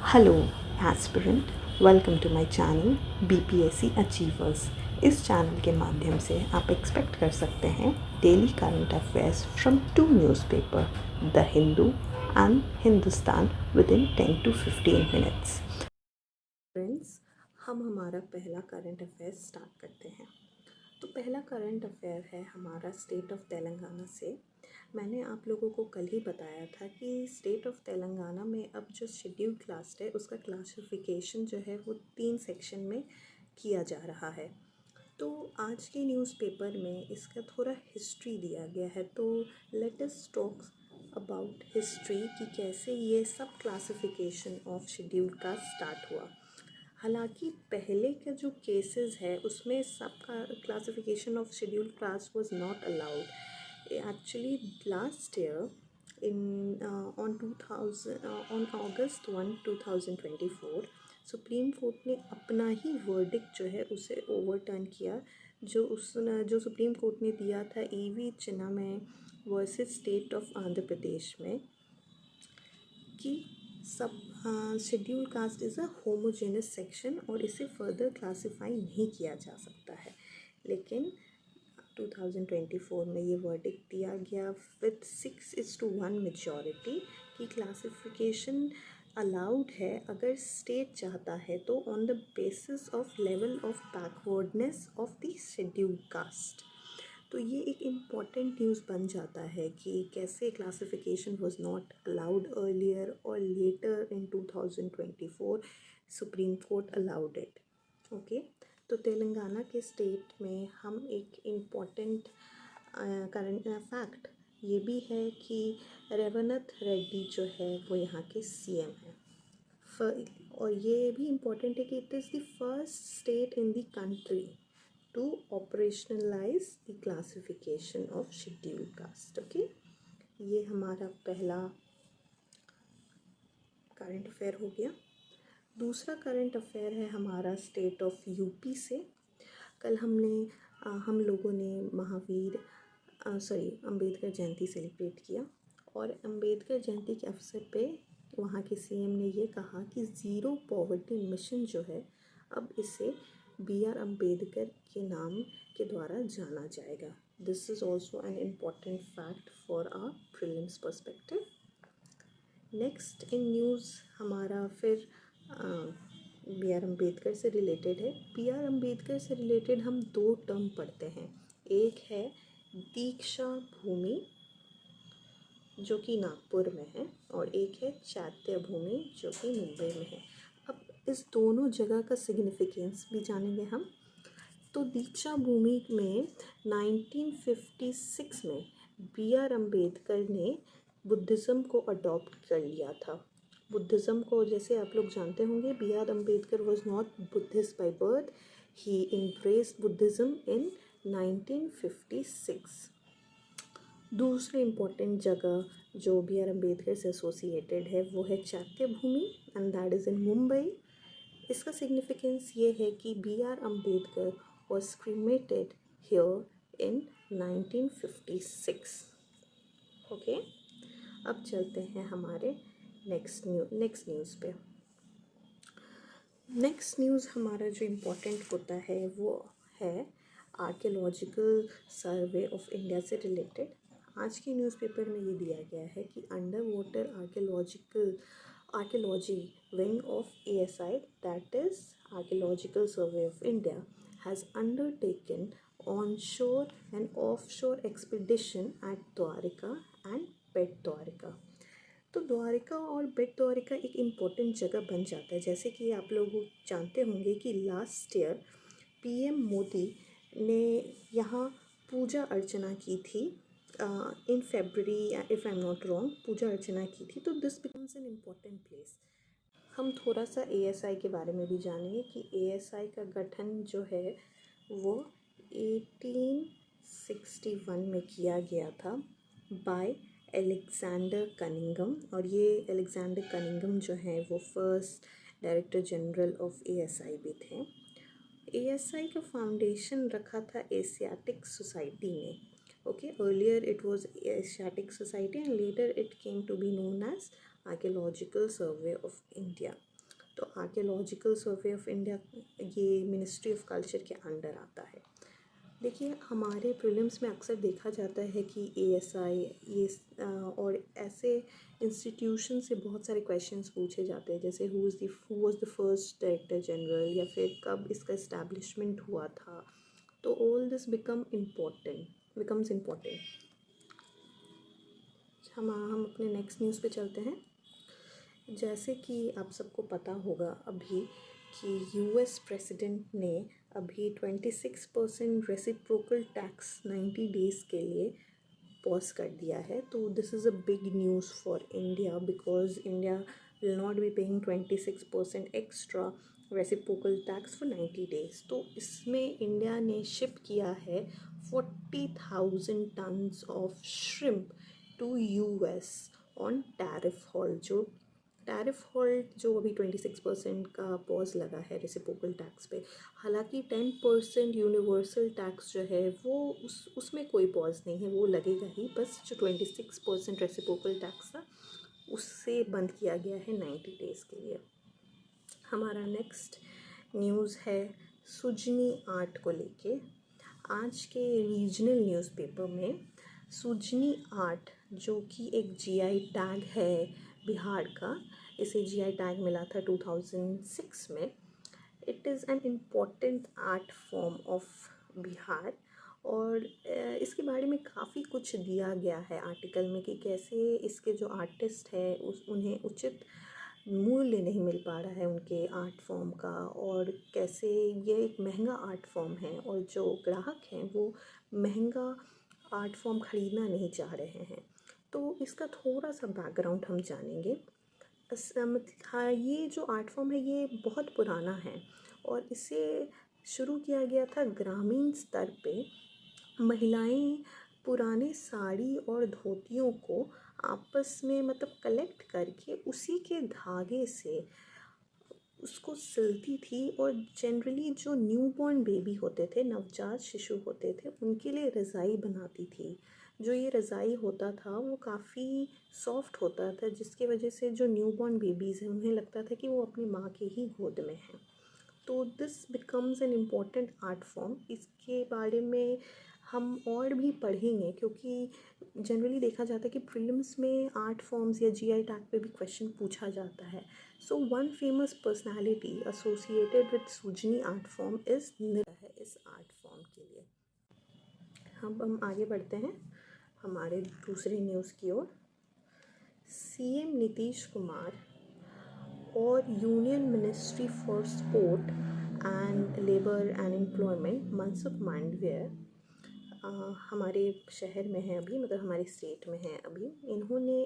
Hello aspirant, welcome to my channel BPSC achievers. इस चैनल के माध्यम से आप एक्सपेक्ट कर सकते हैं daily current affairs from two newspaper, the Hindu and Hindustan, within 10 to 15 minutes. Friends, हम हमारा पहला करंट अफेयर स्टार्ट करते हैं। तो पहला करंट अफेयर है हमारा स्टेट ऑफ तेलंगाना से। मैंने आप लोगों को कल ही बताया था कि स्टेट ऑफ तेलंगाना में अब जो शेड्यूल्ड कास्ट है उसका क्लासिफिकेशन जो है वो 3 सेक्शन में किया जा रहा है। तो आज के न्यूज़पेपर में इसका थोड़ा हिस्ट्री दिया गया है। तो let us talk about history कि कैसे ये सब classification of scheduled caste start हुआ। हालांकि पहले के जो केसेस है उसमें सबका classification of scheduled caste was not allowed. Actually last year on August 1, 2024 supreme court ने अपना ही वर्डिक्ट जो है उसे ओवरटर्न किया। जो सुप्रीम कोर्ट ने दिया था E V Chinnaiah versus state of Andhra Pradesh में कि सब schedule caste is a homogenous section और इसे फर्दर क्लासीफाई नहीं किया जा सकता है। लेकिन 2024 में ये वर्डिक्ट दिया गया विद 6:1 मेजॉरिटी कि क्लासिफिकेशन अलाउड है अगर स्टेट चाहता है तो on the basis of level of backwardness of the scheduled caste. तो ये एक इम्पॉर्टेंट न्यूज़ बन जाता है कि कैसे classification was not allowed earlier और later in 2024 supreme court allowed it. Okay, तो तेलंगाना के स्टेट में हम एक इम्पॉर्टेंट करंट फैक्ट ये भी है कि रेवनथ रेड्डी जो है वो यहाँ के सीएम हैं। और ये भी इम्पॉर्टेंट है कि it is the first state in the country to operationalize the classification of scheduled caste। Okay, ये हमारा पहला करंट अफेयर हो गया। दूसरा करंट अफेयर है हमारा स्टेट ऑफ यूपी से। कल हम लोगों ने अंबेडकर जयंती सेलिब्रेट किया और अंबेडकर जयंती के अवसर पे वहाँ के सीएम ने ये कहा कि ज़ीरो पॉवर्टी मिशन जो है अब इसे BR अम्बेडकर के नाम के द्वारा जाना जाएगा। This is also an important fact for our prelims perspective. Next in news हमारा फिर BR अम्बेडकर से रिलेटेड है। BR अम्बेडकर से रिलेटेड हम 2 टर्म पढ़ते हैं। एक है दीक्षा भूमि जो कि नागपुर में है और एक है चैत्य भूमि जो कि मुंबई में है। अब इस दोनों जगह का सिग्निफिकेंस भी जानेंगे हम। तो दीक्षा भूमि में 1956 में BR अम्बेडकर ने बुद्धिज़्म को अडॉप्ट कर लिया था। बुद्धिज़्म को जैसे आप लोग जानते होंगे, BR Ambedkar was not Buddhist by birth, he embraced Buddhism in 1956। दूसरी इम्पॉर्टेंट जगह जो BR अम्बेडकर से एसोसिएटेड है वो है Chaitya Bhoomi and that is in Mumbai. इसका सिग्निफिकेंस ये है कि BR Ambedkar was cremated here in 1956। Okay, अब चलते हैं हमारे नेक्स्ट न्यूज़ पे। नेक्स्ट न्यूज़ हमारा जो इम्पोर्टेंट होता है वो है आर्कियोलॉजिकल सर्वे ऑफ इंडिया से रिलेटेड। आज के न्यूज़पेपर में ये दिया गया है कि under water archaeology wing of ASI, that is archaeological survey of India, has undertaken onshore and offshore expedition at Dwarika and Bet Dwarika। तो द्वारिका और बेट द्वारिका एक इम्पॉर्टेंट जगह बन जाता है। जैसे कि आप लोग जानते होंगे कि लास्ट ईयर PM मोदी ने यहाँ पूजा अर्चना की थी in February, if I am not wrong, पूजा अर्चना की थी। तो this becomes an important place. हम थोड़ा सा ASI के बारे में भी जानेंगे कि ASI का गठन जो है वो 1861 में किया गया था बाय अलेक्जेंडर कनिंघम। और ये अलेक्जेंडर कनिंघम जो है वो first director general of ASI भी थे। ASI का फाउंडेशन रखा था एशियाटिक सोसाइटी ने। Okay, earlier it was Asiatic Society and later it came to be known as archaeological survey of India. तो आर्कियोलॉजिकल सर्वे ऑफ इंडिया ये ministry of culture के under आता है। देखिए, हमारे प्रीलिम्स में अक्सर देखा जाता है कि एएसआई ये और ऐसे इंस्टीट्यूशन से बहुत सारे क्वेश्चंस पूछे जाते हैं, जैसे who was the first director general, या फिर कब इसका इस्टेब्लिशमेंट हुआ था। तो ऑल दिस बिकम्स इम्पोर्टेंट। हम अपने नेक्स्ट न्यूज़ पे चलते हैं। जैसे कि आप सबको पता होगा अभी कि यूएस प्रेसिडेंट ने अभी 26% रेसिप्रोकल टैक्स 90 डेज़ के लिए पॉज कर दिया है। तो this is a big news for India, because India will not be paying 26% extra reciprocal tax for 90 days. तो इसमें इंडिया ने शिप किया है 40,000 tons of shrimp to US on tariff halt जो अभी 26% का पॉज लगा है रेसिप्रोकल टैक्स पे। हालांकि 10% यूनिवर्सल टैक्स जो है वो उसमें कोई पॉज नहीं है, वो लगेगा ही। बस जो 26% रेसिप्रोकल टैक्स था उससे बंद किया गया है 90 डेज़ के लिए। हमारा नेक्स्ट न्यूज़ है सुजनी आर्ट को लेके। आज के रीजनल न्यूज़पेपर में सुजनी आर्ट, जो कि एक जीआई टैग है बिहार का, इसे जीआई टैग मिला था 2006 में। It is an important art form of Bihar. और इसके बारे में काफ़ी कुछ दिया गया है आर्टिकल में कि कैसे इसके जो आर्टिस्ट है उन्हें उचित मूल्य नहीं मिल पा रहा है उनके आर्ट फॉर्म का, और कैसे ये एक महंगा आर्ट फॉर्म है और जो ग्राहक हैं वो महंगा आर्ट फॉर्म ख़रीदना नहीं चाह रहे हैं। तो इसका थोड़ा सा बैकग्राउंड हम जानेंगे। हाँ, ये जो आर्ट फॉर्म है ये बहुत पुराना है और इसे शुरू किया गया था ग्रामीण स्तर पे। महिलाएं पुराने साड़ी और धोतियों को आपस में मतलब कलेक्ट करके उसी के धागे से उसको सिलती थी, और जनरली जो न्यूबॉर्न बेबी होते थे, नवजात शिशु होते थे, उनके लिए रज़ाई बनाती थी। जो ये रज़ाई होता था वो काफ़ी सॉफ्ट होता था, जिसकी वजह से जो न्यूबॉर्न बेबीज़ हैं उन्हें लगता था कि वो अपनी माँ के ही गोद में हैं। तो this becomes an important art form. इसके बारे में हम और भी पढ़ेंगे, क्योंकि जनरली देखा जाता है कि प्रीलिम्स में आर्ट फॉर्म्स या जीआई टैग पे भी क्वेश्चन पूछा जाता है। So one famous personality associated with Sujani art form is है इस आर्ट फॉर्म के लिए। हम आगे बढ़ते हैं हमारे दूसरे न्यूज़ की ओर। सीएम नीतीश कुमार और union ministry for sport and labour and employment Mansukh Mandaviya हमारे शहर में है अभी, मतलब हमारे स्टेट में है अभी। इन्होंने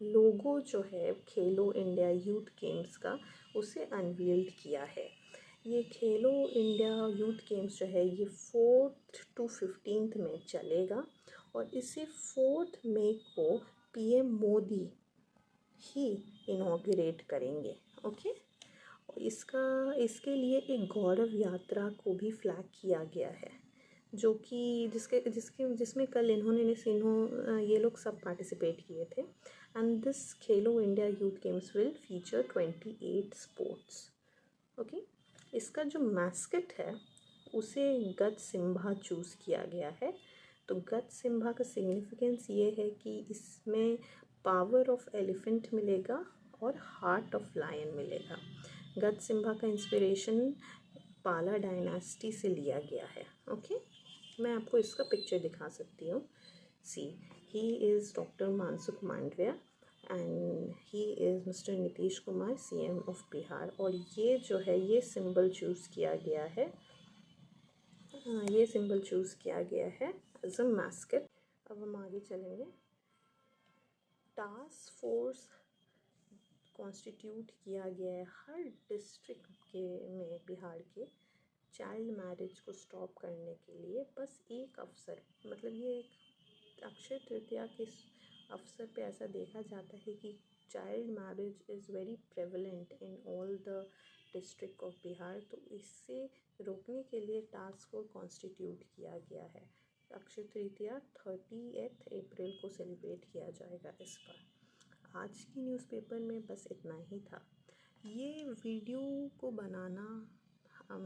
लोगो जो है खेलो इंडिया यूथ गेम्स का उसे अनवील्ड किया है। ये खेलो इंडिया यूथ गेम्स जो है ये 4th to 15th में चलेगा, और इसे 4 मई को पीएम मोदी ही इनॉग्रेट करेंगे। ओके, इसके लिए एक गौरव यात्रा को भी फ्लैग किया गया है, जो कि जिसमें कल ये लोग सब पार्टिसिपेट किए थे। And this Khelo India youth games will feature 28 sports. Okay, इसका जो मैस्कट है उसे गज सिम्हा चूज़ किया गया है। तो गज सिम्हा का सिग्निफिकेंस ये है कि इसमें पावर ऑफ एलिफेंट मिलेगा और हार्ट ऑफ लायन मिलेगा। गज सिम्हा का इंस्पिरेशन पाला डायनास्टी से लिया गया है। ओके, मैं आपको इसका पिक्चर दिखा सकती हूँ। See, he is doctor Mansukh Mandaviya and he is mister Nitish Kumar, CM of Bihar. और ये जो है ये सिंबल चूज़ किया गया है, एज अ मैस्कट। अब हम आगे चलेंगे। टास्क फोर्स कॉन्स्टिट्यूट किया गया है हर डिस्ट्रिक्ट में बिहार के चाइल्ड मैरिज को स्टॉप करने के लिए। बस एक अवसर, मतलब ये एक अक्षय तृतीया के अवसर पे ऐसा देखा जाता है कि child marriage is very prevalent in all the district of Bihar. तो इससे रोकने के लिए टास्क फोर्स कॉन्स्टिट्यूट किया गया है। अक्षय तृतीया 30 अप्रैल को सेलिब्रेट किया जाएगा इस बार। आज की न्यूज़पेपर में बस इतना ही था। ये वीडियो को बनाना हम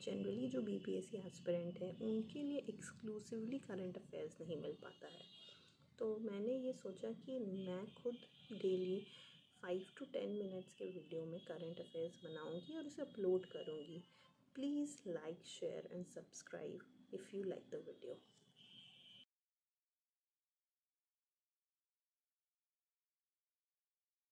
जनरली जो बीपीएससी एस्पिरेंट है उनके लिए एक्सक्लूसिवली करंट अफेयर्स नहीं मिल पाता है। तो मैंने ये सोचा कि मैं खुद डेली 5 to 10 मिनट्स के वीडियो में करंट अफेयर्स बनाऊंगी और उसे अपलोड करूंगी। Please like share and subscribe if you like the video.